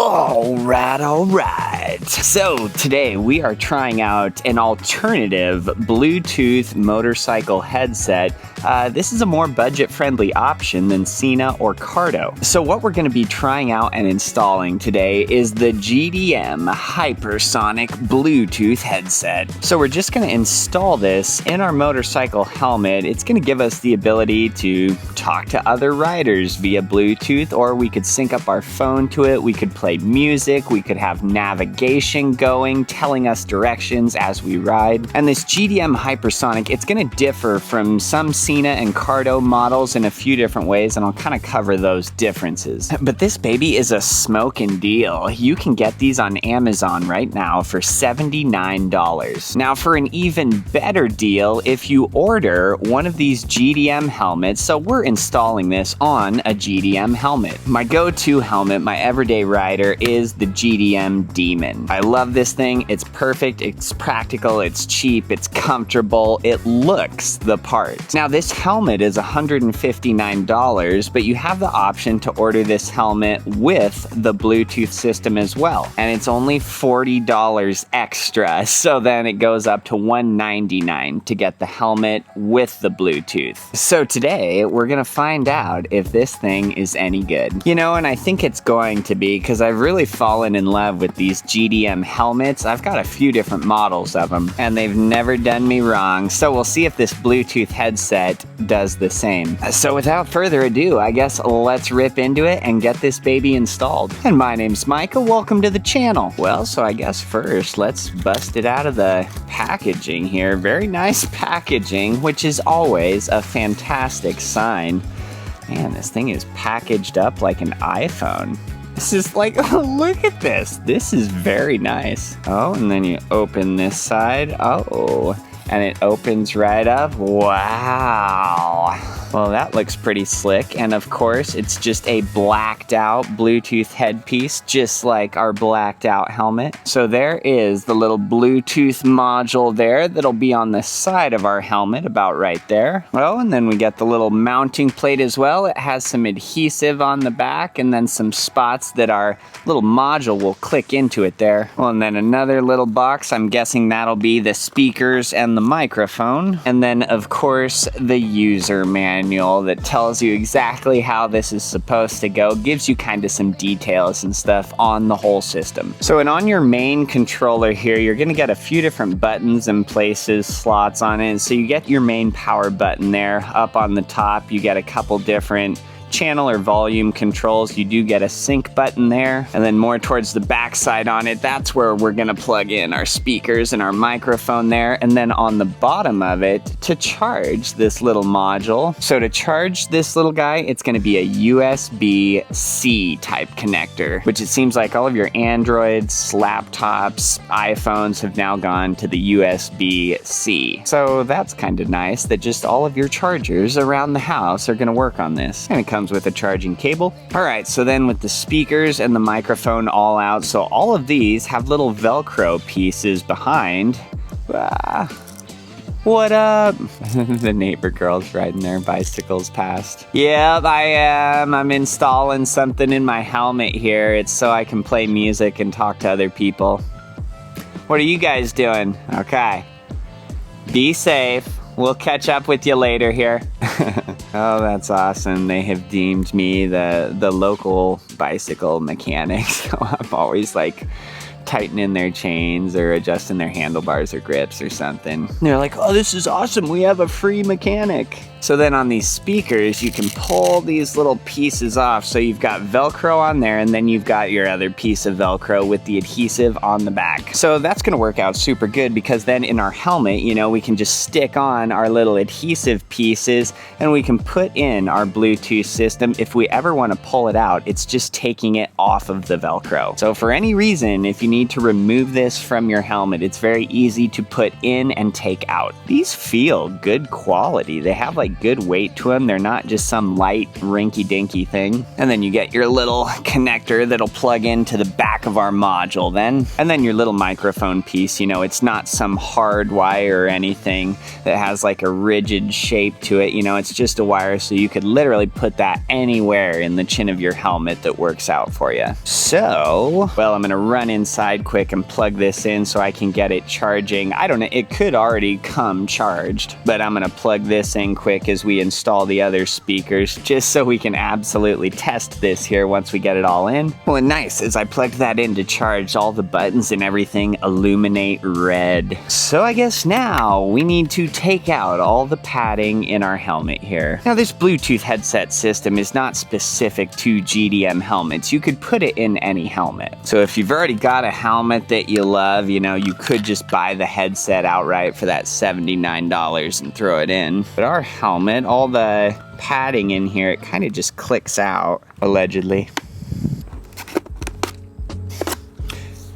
All right. So today we are trying out an alternative Bluetooth motorcycle headset. This is a more budget-friendly option than Sena or Cardo. So what we're going to be trying out and installing today is the GDM Hypersonic Bluetooth headset. So we're just going to install this in our motorcycle helmet. It's going to give us the ability to talk to other riders via Bluetooth, or we could sync up our phone to it. We could play music. We could have navigation going, telling us directions as we ride. And this GDM Hypersonic, it's going to differ from some Sena and Cardo models in a few different ways, and I'll kind of cover those differences. But this baby is a smoking deal. You can get these on Amazon right now for $79. Now, for an even better deal, if you order one of these GDM helmets, so we're installing this on a GDM helmet. My go-to helmet, my everyday rider, is the GDM Demon. I love this thing. It's perfect, it's practical, it's cheap, it's comfortable, it looks the part. Now, this helmet is $159, but you have the option to order this helmet with the Bluetooth system as well. And it's only $40 extra, so then it goes up to $199 to get the helmet with the Bluetooth. So today, we're gonna find out if this thing is any good. You know, and I think it's going to be, because I've really fallen in love with these GDM helmets. I've got a few different models of them, and they've never done me wrong. So we'll see if this Bluetooth headset does the same. So without further ado, I guess let's rip into it and get this baby installed. And my name's Micah, welcome to the channel. Well, so I guess first, let's bust it out of the packaging here. Very nice packaging, which is always a fantastic sign. Man, this thing is packaged up like an iPhone. This is like, oh, look at this. This is very nice. Oh, and then you open this side. Oh, and it opens right up. Wow. Well, that looks pretty slick. And of course, it's just a blacked out Bluetooth headpiece, just like our blacked out helmet. So there is the little Bluetooth module there that'll be on the side of our helmet, about right there. Oh, and then we get the little mounting plate as well. It has some adhesive on the back and then some spots that our little module will click into it there. Well, and then another little box. I'm guessing that'll be the speakers and the microphone. And then, of course, the user manual that tells you exactly how this is supposed to go, gives you kind of some details and stuff on the whole system. So, and on your main controller here, you're going to get a few different buttons and places, slots on it. So you get your main power button there. Up on the top, you get a couple different channel or volume controls. You do get a sync button there, and then more towards the back side on it, that's where we're gonna plug in our speakers and our microphone there. And then on the bottom of it, to charge this little module. So to charge this little guy, it's gonna be a USB-C type connector, which it seems like all of your Androids, laptops, iPhones have now gone to the USB-C. So that's kind of nice that just all of your chargers around the house are gonna work on this. And it comes with a charging cable. All right, so then with the speakers and the microphone all out, so all of these have little Velcro pieces behind. What up? The neighbor girl's riding their bicycles past. Yep, I am. I'm installing something in my helmet here. It's so I can play music and talk to other people. What are you guys doing? Okay. Be safe. We'll catch up with you later here. Oh, that's awesome. They have deemed me the local bicycle mechanic. So I'm always like tightening their chains or adjusting their handlebars or grips or something. And they're like, oh, this is awesome. We have a free mechanic. So then on these speakers, you can pull these little pieces off. So you've got Velcro on there, and then you've got your other piece of Velcro with the adhesive on the back. So that's gonna work out super good, because then in our helmet, you know, we can just stick on our little adhesive pieces and we can put in our Bluetooth system. If we ever wanna pull it out, it's just taking it off of the Velcro. So for any reason, if you need need to remove this from your helmet. It's very easy to put in and take out. These feel good quality. They have like good weight to them. They're not just some light rinky-dinky thing. And then you get your little connector that'll plug into the back of our module then. And then your little microphone piece, you know, it's not some hard wire or anything that has like a rigid shape to it. You know, it's just a wire, so you could literally put that anywhere in the chin of your helmet that works out for you. So, well, I'm gonna run inside quick and plug this in so I can get it charging. I don't know, it could already come charged, but I'm gonna plug this in quick as we install the other speakers, just so we can absolutely test this here once we get it all in. Well, and nice, as I plugged that in to charge, all the buttons and everything illuminate red. So I guess now we need to take out all the padding in our helmet here. Now, this Bluetooth headset system is not specific to GDM helmets. You could put it in any helmet. So if you've already got a helmet that you love, you know, you could just buy the headset outright for that $79 and throw it in. But our helmet, all the padding in here, it kind of just clicks out, allegedly.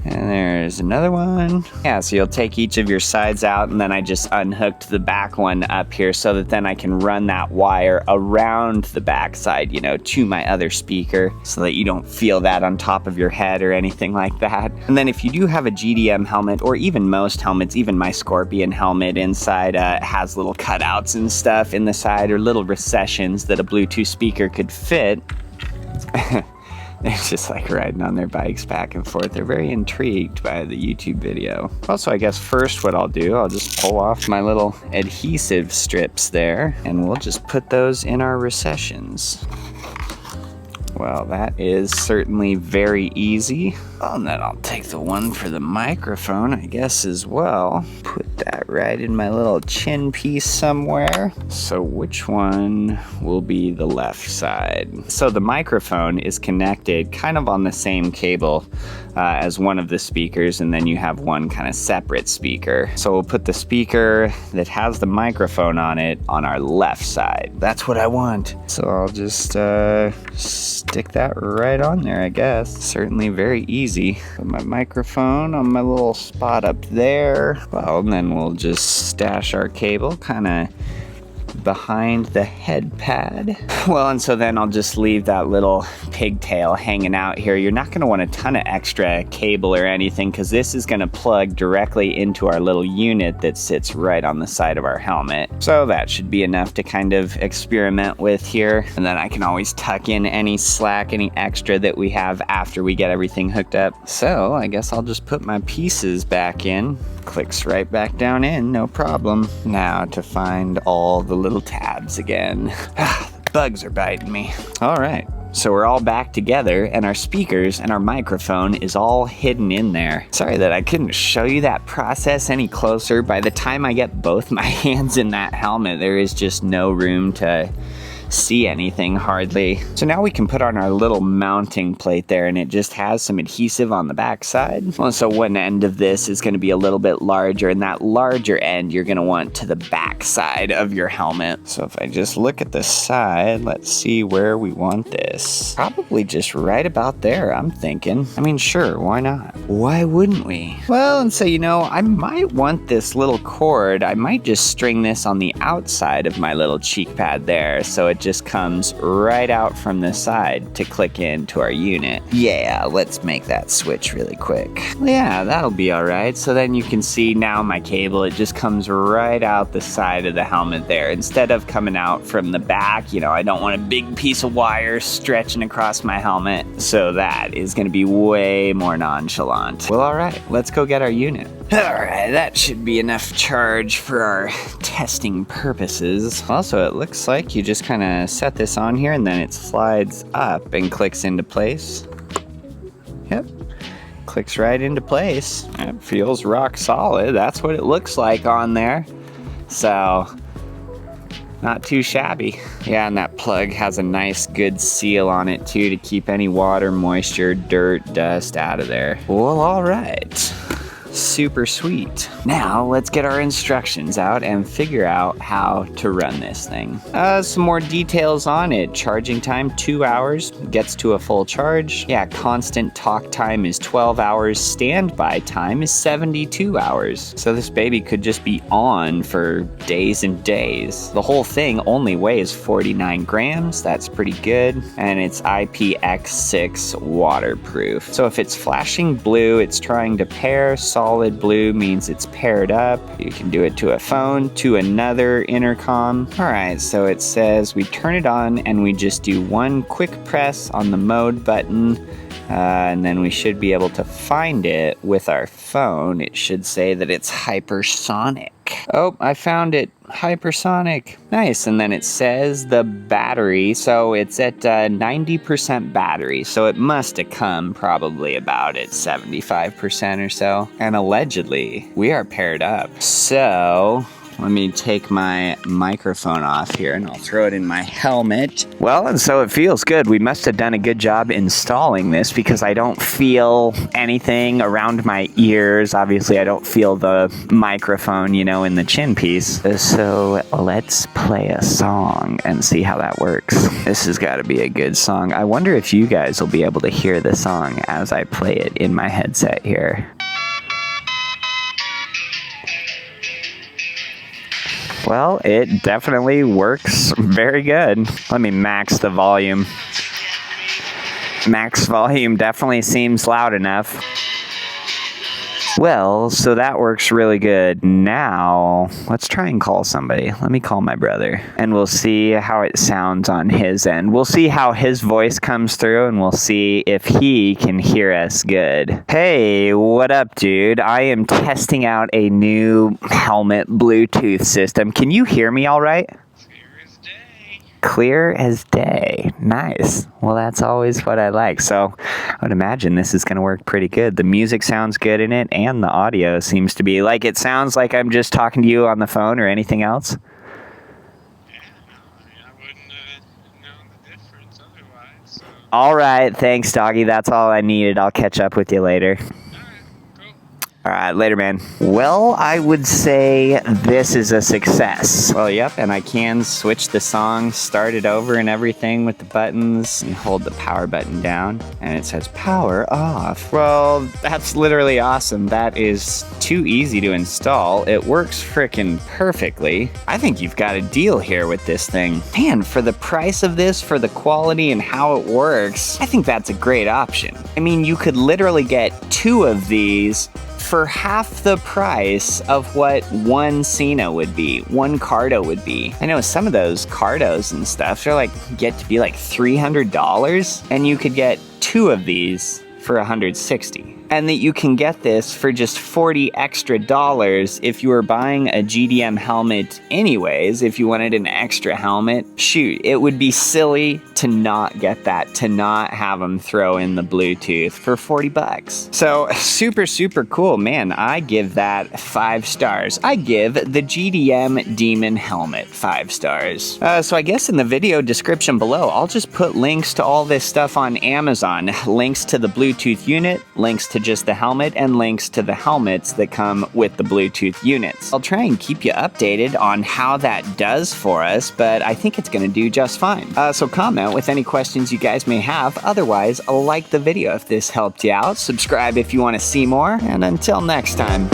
And there's another one. Yeah, so you'll take each of your sides out, and then I just unhooked the back one up here so that then I can run that wire around the back side, you know, to my other speaker, so that you don't feel that on top of your head or anything like that. And then if you do have a GDM helmet, or even most helmets, even my Scorpion helmet inside has little cutouts and stuff in the side, or little recessions that a Bluetooth speaker could fit. They're just like riding on their bikes back and forth. They're very intrigued by the YouTube video. Also, I guess first what I'll do, I'll just pull off my little adhesive strips there, and we'll just put those in our recessions. Well, that is certainly very easy. Oh, and then I'll take the one for the microphone, I guess, as well. Put that right in my little chin piece somewhere. So which one will be the left side? So the microphone is connected kind of on the same cable as one of the speakers, and then you have one kind of separate speaker. So we'll put the speaker that has the microphone on it on our left side. That's what I want. So I'll just stick that right on there, I guess. Certainly very easy. Put my microphone on my little spot up there. Well, and then we'll just stash our cable kind of behind the head pad. Well, and so then I'll just leave that little pigtail hanging out here. You're not going to want a ton of extra cable or anything, because this is going to plug directly into our little unit that sits right on the side of our helmet. So that should be enough to kind of experiment with here. And then I can always tuck in any slack, any extra that we have after we get everything hooked up. So I guess I'll just put my pieces back in. Clicks right back down in, no problem. Now to find all the little tabs again. The bugs are biting me. All right, so we're all back together, and our speakers and our microphone is all hidden in there. Sorry that I couldn't show you that process any closer. By the time I get both my hands in that helmet, there is just no room to see anything hardly. So now we can put on our little mounting plate there, and it just has some adhesive on the back side. Well, so one end of this is going to be a little bit larger, and that larger end you're going to want to the back side of your helmet. So if I just look at the side, let's see where we want this. Probably just right about there, I'm thinking. I mean, sure, why not? Why wouldn't we? Well, and so, you know, I might want this little cord. I might just string this on the outside of my little cheek pad there, so it just comes right out from the side to click into our unit. Yeah, let's make that switch really quick. Yeah, that'll be all right. So then you can see now my cable, it just comes right out the side of the helmet there. Instead of coming out from the back, you know, I don't want a big piece of wire stretching across my helmet. So that is going to be way more nonchalant. Well, all right, let's go get our unit. All right, that should be enough charge for our testing purposes. Also, it looks like you just kind of set this on here, and then it slides up and clicks into place. Yep, clicks right into place. It feels rock solid. That's what it looks like on there. So, not too shabby. Yeah, and that plug has a nice good seal on it too to keep any water, moisture, dirt, dust out of there. Well, all right. Super sweet. Now let's get our instructions out and figure out how to run this thing. Some more details on it. Charging time 2 hours, gets to a full charge. Yeah, constant talk time is 12 hours. Standby time is 72 hours. So this baby could just be on for days and days. The whole thing only weighs 49 grams. That's pretty good. And it's IPX6 waterproof. So if it's flashing blue, it's trying to pair. Solid blue means it's paired up. You can do it to a phone, to another intercom. All right, so it says we turn it on and we just do one quick press on the mode button. And then we should be able to find it with our phone. It should say that it's hypersonic. Oh, I found it. Hypersonic. Nice. And then it says the battery. So it's at 90% battery. So it must have come probably about at 75% or so. And allegedly, we are paired up. So let me take my microphone off here and I'll throw it in my helmet. Well, and so it feels good. We must have done a good job installing this because I don't feel anything around my ears. Obviously, I don't feel the microphone, you know, in the chin piece. So let's play a song and see how that works. This has got to be a good song. I wonder if you guys will be able to hear the song as I play it in my headset here. Well, it definitely works very good. Let me max the volume. Max volume definitely seems loud enough. Well, so that works really good. Now, let's try and call somebody. Let me call my brother, and we'll see how it sounds on his end. We'll see how his voice comes through, and we'll see if he can hear us good. Hey, what up, dude? I am testing out a new helmet Bluetooth system. Can you hear me all right? Clear as day. Nice. Well, that's always what I like. So I would imagine this is going to work pretty good. The music sounds good in it, and the audio seems to be like it sounds like I'm just talking to you on the phone or anything else. Yeah, no, I wouldn't know the difference otherwise. So. All right. Thanks, doggy. That's all I needed. I'll catch up with you later. All right, later, man. Well, I would say this is a success. Well, yep, and I can switch the song, start it over and everything with the buttons, and hold the power button down, and it says power off. Well, that's literally awesome. That is too easy to install. It works frickin' perfectly. I think you've got a deal here with this thing. Man, for the price of this, for the quality and how it works, I think that's a great option. I mean, you could literally get 2 of these for half the price of what one Sena would be, one Cardo would be. I know some of those Cardos and stuff, they're get to be like $300, and you could get 2 of these for $160. And that you can get this for just $40 extra if you were buying a GDM helmet anyways. If you wanted an extra helmet, shoot, it would be silly to not get that, to not have them throw in the Bluetooth for $40. So super, super cool. Man, I give that 5 stars. I give the GDM Demon helmet 5 stars. So I guess in the video description below, I'll just put links to all this stuff on Amazon. Links to the Bluetooth unit, links to just the helmet, and links to the helmets that come with the Bluetooth units. I'll try and keep you updated on how that does for us, but I think it's going to do just fine. So comment with any questions you guys may have. Otherwise, like the video if this helped you out. Subscribe if you want to see more, and until next time.